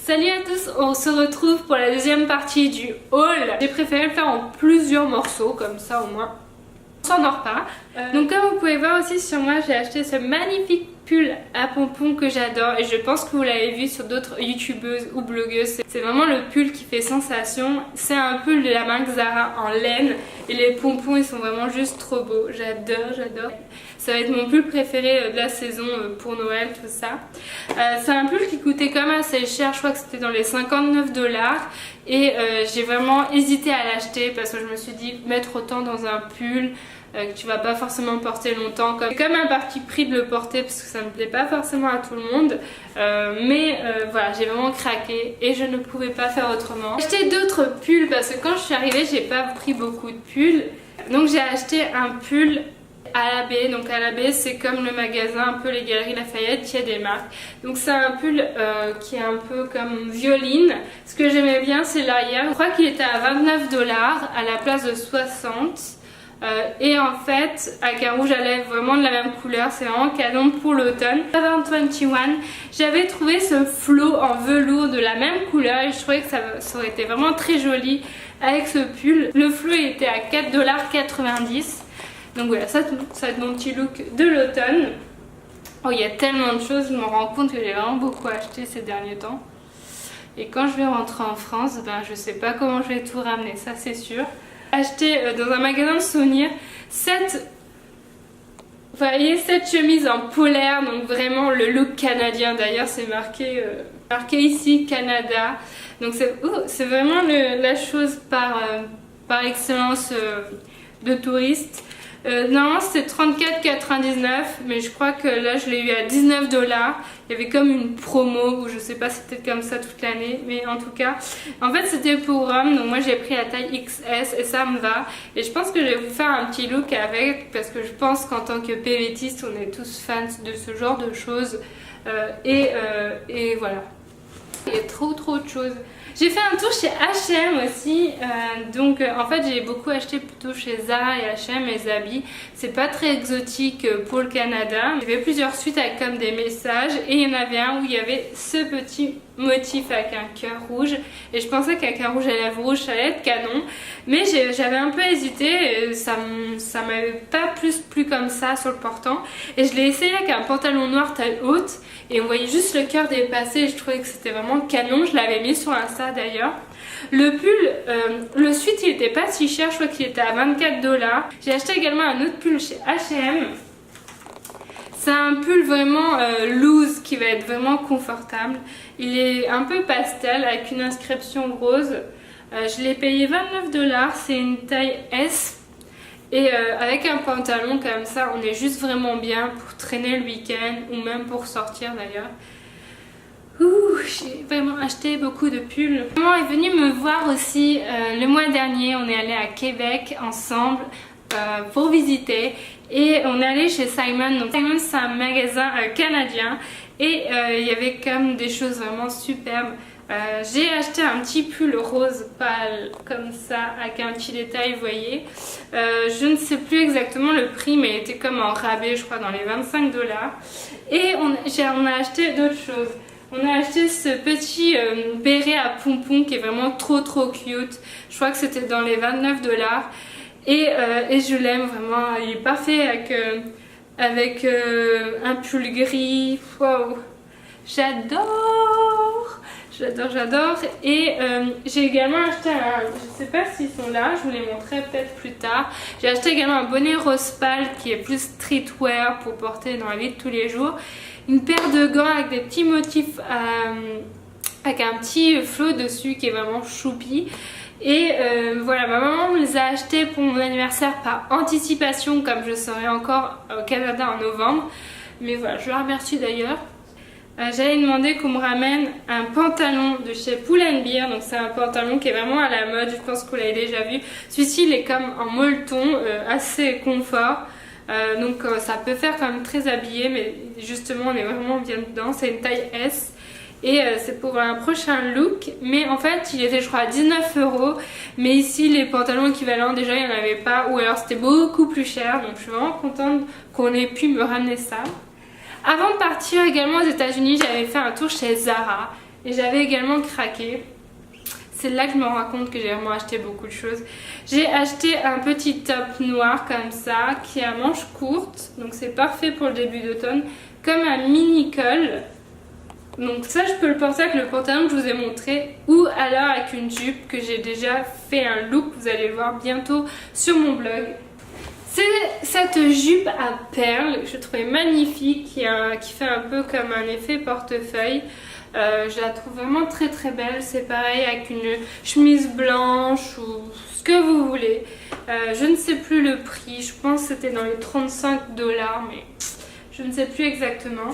Salut à tous, on se retrouve pour la deuxième partie du haul. J'ai préféré le faire en plusieurs morceaux, comme ça au moins on s'endort pas. Donc comme vous pouvez voir aussi sur moi, j'ai acheté ce magnifique pull à pompons que j'adore et je pense que vous l'avez vu sur d'autres youtubeuses ou blogueuses. C'est vraiment le pull qui fait sensation. C'est un pull de la marque Zara en laine et les pompons ils sont vraiment juste trop beaux. J'adore. Ça va être mon pull préféré de la saison pour Noël, tout ça. C'est un pull qui coûtait quand même assez cher, je crois que c'était dans les 59 $. Et j'ai vraiment hésité à l'acheter parce que je me suis dit mettre autant dans un pull que tu vas pas forcément porter longtemps. C'est comme un parti pris de le porter parce que ça me plaît pas forcément à tout le monde. Mais voilà, j'ai vraiment craqué et je ne pouvais pas faire autrement. J'ai acheté d'autres pulls parce que quand je suis arrivée, j'ai pas pris beaucoup de pulls. Donc j'ai acheté un pull à la baie. Donc à la baie c'est comme le magasin, un peu les Galeries Lafayette, il y a des marques. Donc c'est un pull qui est un peu comme violine. Ce que j'aimais bien c'est l'arrière. Je crois qu'il était à 29 $ à la place de 60. Et en fait à Carouge j'allais vraiment de la même couleur, c'est vraiment canon pour l'automne. 2021, j'avais trouvé ce flot en velours de la même couleur et je trouvais que ça aurait été vraiment très joli avec ce pull. Le flot était à 4,90 $. Donc voilà, ça va être mon petit look de l'automne. Oh, il y a tellement de choses, je me rends compte que j'ai vraiment beaucoup acheté ces derniers temps. Et quand je vais rentrer en France, ben je sais pas comment je vais tout ramener, ça c'est sûr. Acheté dans un magasin de souvenirs cette chemise en polaire, donc vraiment le look canadien. D'ailleurs c'est marqué ici Canada. Donc c'est vraiment la chose par excellence de touriste. Normalement c'était 34,99 $, mais je crois que là je l'ai eu à 19 $. Il y avait comme une promo ou je sais pas, c'était comme ça toute l'année, mais en tout cas en fait c'était pour hommes, donc moi j'ai pris la taille XS et ça me va. Et je pense que je vais vous faire un petit look avec parce que je pense qu'en tant que PVTiste on est tous fans de ce genre de choses. Et voilà, il y a trop de choses. J'ai fait un tour chez H&M aussi, donc en fait j'ai beaucoup acheté plutôt chez Zara et H&M mes habits. C'est pas très exotique pour le Canada. Il y avait plusieurs suites avec comme des messages et il y en avait un où il y avait ce petit motif avec un cœur rouge et je pensais qu'avec un rouge à lèvres rouge ça allait être canon, mais j'avais un peu hésité et ça m'avait pas plus plu comme ça sur le portant et je l'ai essayé avec un pantalon noir taille haute et on voyait juste le cœur dépasser et je trouvais que c'était vraiment canon. Je l'avais mis sur Insta d'ailleurs. Le pull, le suite il était pas si cher, je crois qu'il était à 24 $. J'ai acheté également un autre pull chez H&M. C'est un pull vraiment loose qui va être vraiment confortable. Il est un peu pastel avec une inscription rose. Je l'ai payé 29 $, c'est une taille S. Et avec un pantalon comme ça, on est juste vraiment bien pour traîner le week-end ou même pour sortir d'ailleurs. J'ai vraiment acheté beaucoup de pulls. Maman est venue me voir aussi le mois dernier. On est allé à Québec ensemble pour visiter et on est allé chez Simon. Donc Simon c'est un magasin canadien et il y avait comme des choses vraiment superbes. J'ai acheté un petit pull rose pâle comme ça avec un petit détail, vous voyez. Je ne sais plus exactement le prix mais il était comme en rabais, je crois dans les 25 $. Et on a acheté d'autres choses. On a acheté ce petit béret à pompons qui est vraiment trop cute. Je crois que c'était dans les 29 $. Et je l'aime vraiment, il est parfait avec un pull gris. Wow, j'adore. Et j'ai également acheté je sais pas s'ils sont là, je vous les montrerai peut-être plus tard. J'ai acheté également un bonnet rose pâle qui est plus streetwear pour porter dans la vie de tous les jours. Une paire de gants avec des petits motifs avec un petit flot dessus qui est vraiment choupi. Et voilà, ma maman me les a achetés pour mon anniversaire par anticipation comme je serai encore au Canada en novembre. Mais voilà, je la remercie d'ailleurs. J'avais demandé qu'on me ramène un pantalon de chez Pull & Bear. Donc c'est un pantalon qui est vraiment à la mode, je pense que vous l'avez déjà vu. Celui-ci il est comme en molleton, assez confort. Donc ça peut faire quand même très habillé, mais justement on est vraiment bien dedans. C'est une taille S. Et c'est pour un prochain look, mais en fait il était je crois à 19 €, mais ici les pantalons équivalents déjà il n'y en avait pas, ou alors c'était beaucoup plus cher, donc je suis vraiment contente qu'on ait pu me ramener ça. Avant de partir également aux États-Unis, j'avais fait un tour chez Zara Et j'avais également craqué. C'est là que je me rends compte que j'ai vraiment acheté beaucoup de choses. J'ai acheté un petit top noir comme ça, qui a manches courtes. Donc c'est parfait pour le début d'automne. Comme un mini col. Donc ça je peux le porter avec le pantalon que je vous ai montré. Ou alors avec une jupe que j'ai déjà fait un look. Vous allez le voir bientôt sur mon blog. C'est cette jupe à perles que je trouvais magnifique. Qui fait un peu comme un effet portefeuille. Je la trouve vraiment très très belle. C'est pareil avec une chemise blanche ou ce que vous voulez. Je ne sais plus le prix. Je pense que c'était dans les 35$, mais je ne sais plus exactement.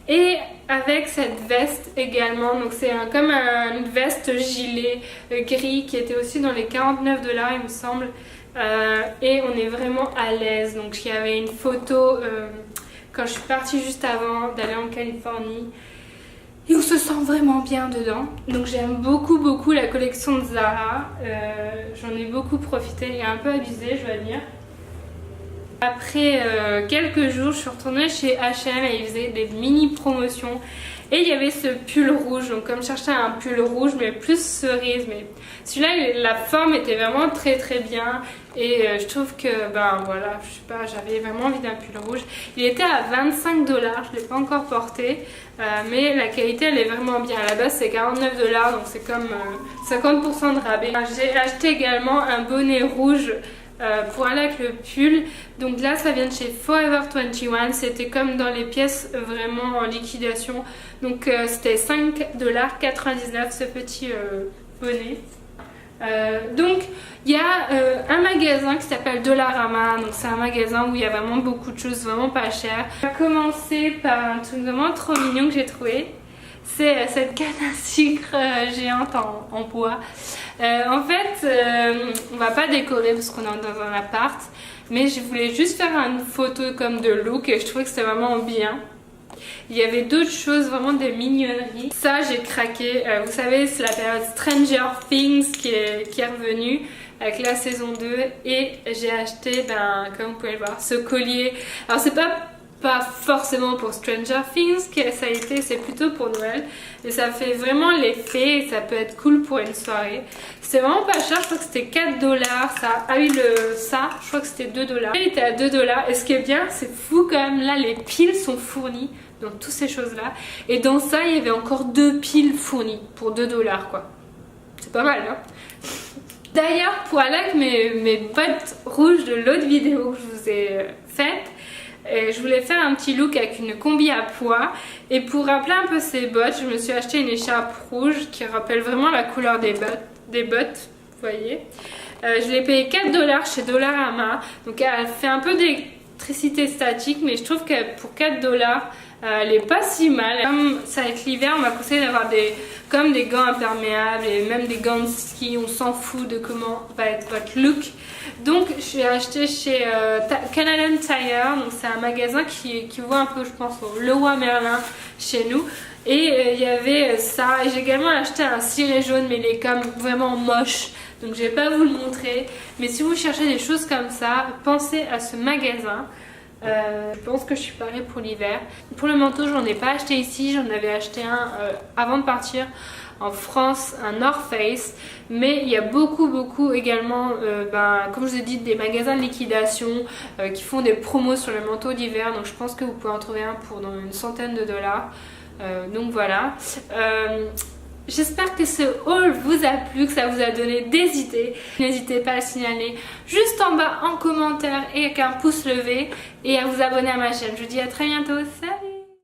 Et avec cette veste également. Donc c'est comme une veste gilet gris qui était aussi dans les 49$ il me semble. Et on est vraiment à l'aise. Donc il y avait une photo quand je suis partie juste avant d'aller en Californie. Et on se sent vraiment bien dedans. Donc j'aime beaucoup beaucoup la collection de Zara. J'en ai beaucoup profité et un peu abusé, je dois dire. Après quelques jours, je suis retournée chez H&M et ils faisaient des mini promotions. Et il y avait ce pull rouge. Donc comme je cherchais un pull rouge mais plus cerise. Mais celui-là, la forme était vraiment très très bien. Et je trouve que, ben voilà, je sais pas, j'avais vraiment envie d'un pull rouge. Il était à 25$, je ne l'ai pas encore porté. Mais la qualité elle est vraiment bien. À la base c'est 49$, donc c'est comme 50% de rabais. J'ai acheté également un bonnet rouge pour aller avec le pull. Donc là ça vient de chez Forever 21. C'était comme dans les pièces vraiment en liquidation. Donc c'était 5,99$ ce petit bonnet. Donc il y a un magasin qui s'appelle Dollarama. Donc c'est un magasin où il y a vraiment beaucoup de choses vraiment pas chères. On va commencer par un truc vraiment trop mignon que j'ai trouvé. C'est cette canne à sucre géante en bois. En fait on va pas décorer parce qu'on est dans un appart, mais je voulais juste faire une photo comme de look et je trouvais que c'était vraiment bien. Il y avait d'autres choses, vraiment des mignonneries. Ça j'ai craqué, vous savez c'est la période Stranger Things qui est revenue avec la saison 2. Et j'ai acheté, comme vous pouvez le voir, ce collier. Alors c'est pas forcément pour Stranger Things que ça a été, c'est plutôt pour Noël. Et ça fait vraiment l'effet et ça peut être cool pour une soirée. C'est vraiment pas cher, je crois que c'était 4$. Ça, je crois que c'était 2$. Il était à 2$. Et ce qui est bien, c'est fou quand même, là les piles sont fournies dans toutes ces choses là. Et dans ça, il y avait encore 2 piles fournies pour 2$ quoi. C'est pas mal, hein. D'ailleurs, pour aller avec mes bottes rouges de l'autre vidéo que je vous ai faite, je voulais faire un petit look avec une combi à pois. Et pour rappeler un peu ces bottes, je me suis acheté une écharpe rouge qui rappelle vraiment la couleur des bottes, vous voyez. Je l'ai payé 4$ chez Dollarama. Donc elle fait un peu d'électricité statique, mais je trouve que pour 4$, elle est pas si mal. Comme ça va être l'hiver, on m'a conseillé d'avoir des gants imperméables et même des gants de ski. On s'en fout de comment va être votre look. Donc je suis acheté chez Canadian Tire. Donc c'est un magasin qui voit un peu, je pense, au Leroy Merlin chez nous. Et il y avait ça. Et j'ai également acheté un ciré jaune, mais il est comme vraiment moche. Donc je vais pas vous le montrer. Mais si vous cherchez des choses comme ça, pensez à ce magasin. Je pense que je suis parée pour l'hiver. Pour le manteau, j'en ai pas acheté ici, j'en avais acheté un avant de partir en France, un North Face. Mais il y a beaucoup également, comme je vous ai dit, des magasins de liquidation qui font des promos sur le manteau d'hiver. Donc je pense que vous pouvez en trouver un pour dans une centaine de dollars. Donc voilà. J'espère que ce haul vous a plu, que ça vous a donné des idées. N'hésitez pas à le signaler juste en bas en commentaire et avec un pouce levé et à vous abonner à ma chaîne. Je vous dis à très bientôt. Salut!